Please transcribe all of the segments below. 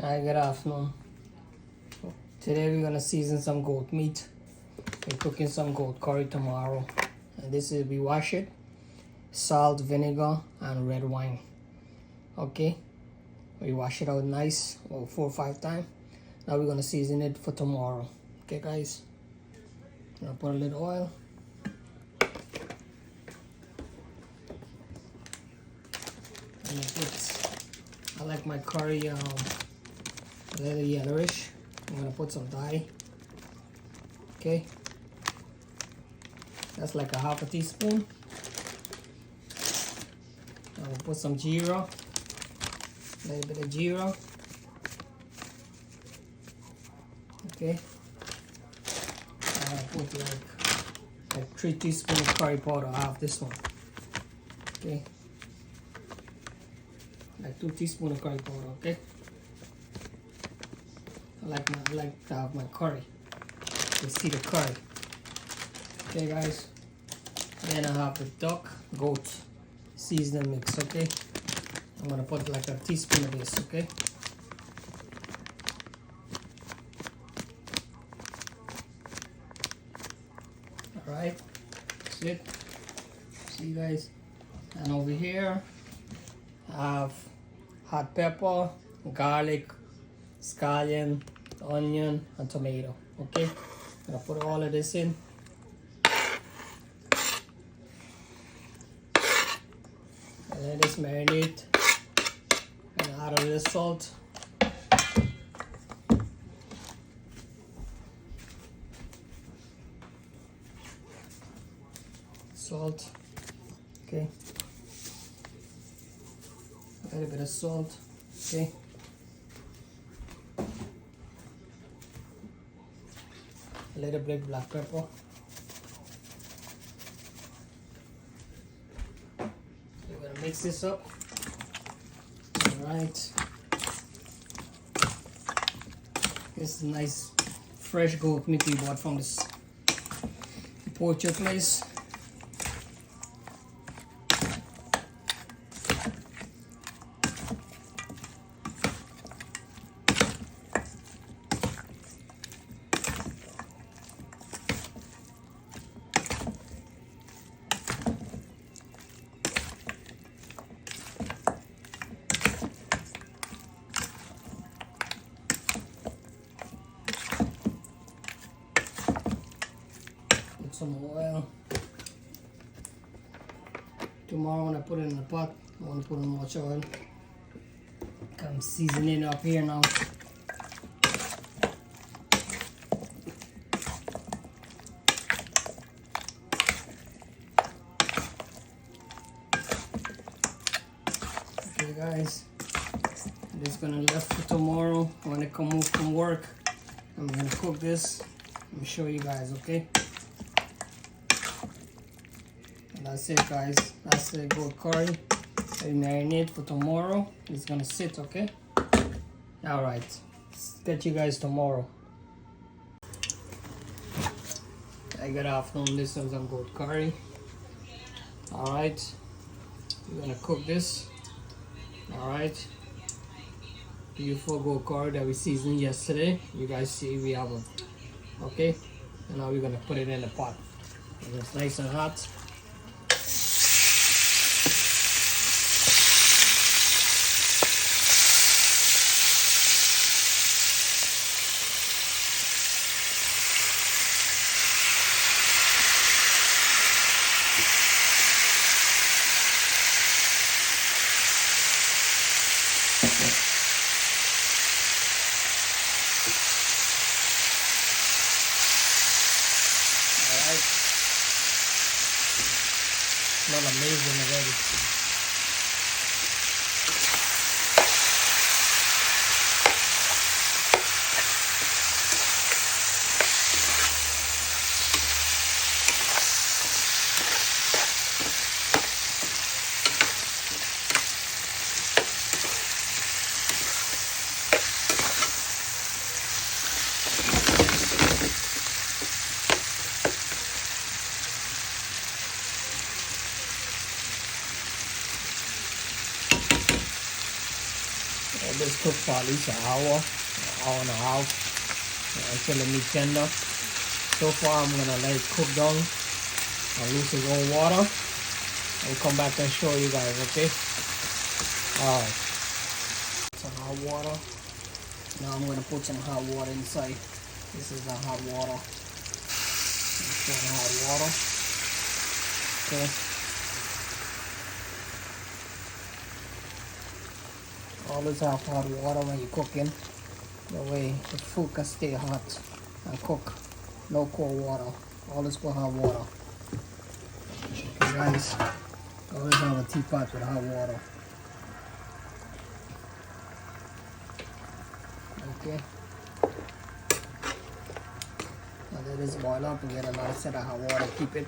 Hi, good afternoon. Today we're gonna season some goat meat. We're cooking some goat curry tomorrow. And this is, we wash it, salt, vinegar, and red wine. Okay, we wash it out nice, about 4 or 5 times. Now we're gonna season it for tomorrow. Okay, guys. I'm gonna put a little oil. I like my curry a little yellowish. I'm gonna put some dhal. Okay, that's like a half a teaspoon. I'll put some geera, a little bit of geera. Okay, I'll put like 3 teaspoons of curry powder. I have this one. Okay, like 2 teaspoons of curry powder. Okay, I like to have my curry. You see the curry. Okay, guys. Then I have the duck goat seasoning mix. Okay, I'm gonna put like a teaspoon of this. Okay. All right. That's it. See you guys. And over here, I have hot pepper, garlic, scallion, onion, and tomato. Okay, I'm gonna put all of this in. And let this marinate. And add a little salt. Salt. Okay. A little bit of salt. Okay. A little bit black pepper. We're gonna mix this up. All right. This is nice fresh goat meat we bought from this butcher place. Some oil. Tomorrow when I put it in the pot, I want to put in much oil. I'm seasoning up here now. Okay, guys, this is gonna left for tomorrow. When I come home from work, I'm gonna cook this. Let me show you guys. Okay. That's it, guys. That's the goat curry. I marinate for tomorrow. It's gonna sit, okay? All right. Get you guys tomorrow. Good afternoon. This is some goat curry. All right. We're gonna cook this. All right. Beautiful goat curry that we seasoned yesterday. You guys see we have a. Okay. And now we're gonna put it in the pot. And it's nice and hot. Smell amazing already. cook for at least an hour and a half, until the meat tender. So far, I'm gonna let it cook down and lose its own water. I'll come back and show you guys, okay? Alright. Some hot water. Now I'm gonna put some hot water inside. This is the hot water. Some hot water. Okay. Always have hot water when you're cooking. That way the food can stay hot and cook. No cold water. Always put hot water. Okay, guys. Always have a teapot with hot water. Okay. Now let this boil up and get another set of hot water. Keep it.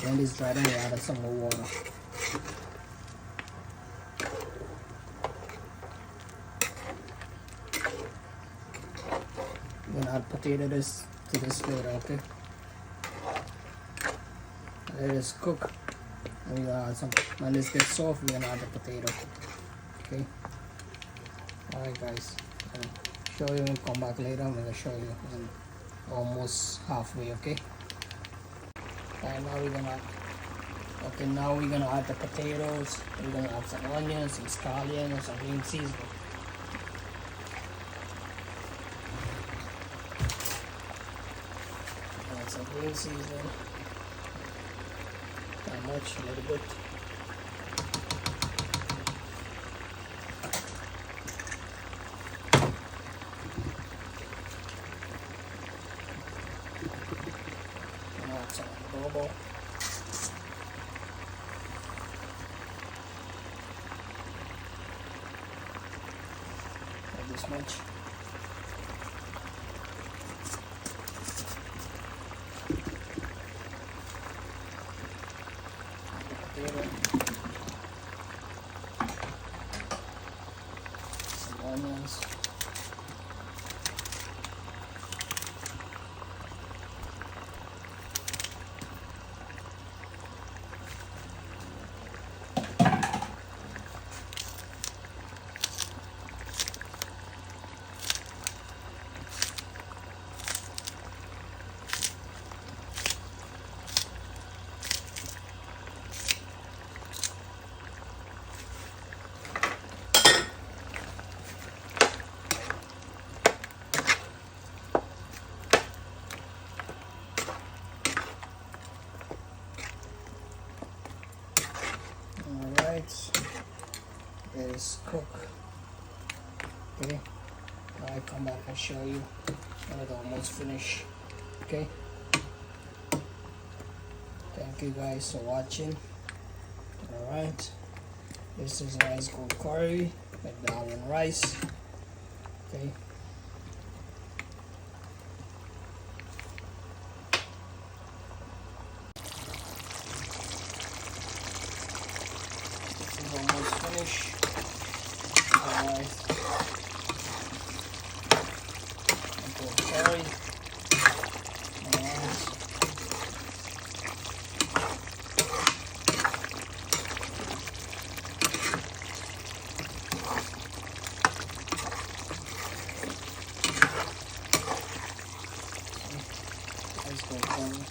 When it's dry, then you add some more water. We're gonna add potato to this later, okay? Let this cook. And we're gonna add some. When this gets soft, we're gonna add the potato. Okay. Alright, guys. Show you and come back later. I'm gonna show you. And almost halfway, okay? And now we're gonna add the potatoes. We're gonna add some onions, some scallion, and some green seasoning. Add some green seasoning. Not much, a little bit. And add some adobo. This much. Potato. Some onions. Let it cook. Okay, now I come back and show you when it's almost finished. Okay, thank you guys for watching. Alright, this is rice goat curry with dhal and rice. Okay. Almost finished. Alright. Sorry. Alright. Let's go forward.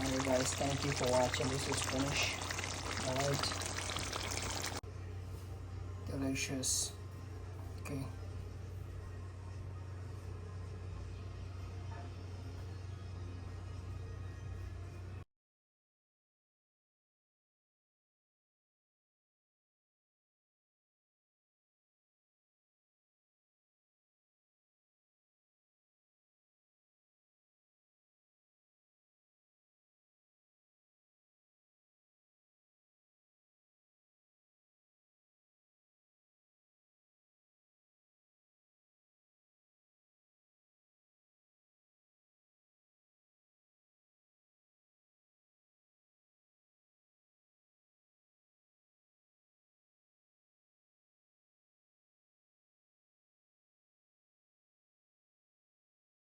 Alright guys, thank you for watching. This is finished. Alright. Delicious. Okay.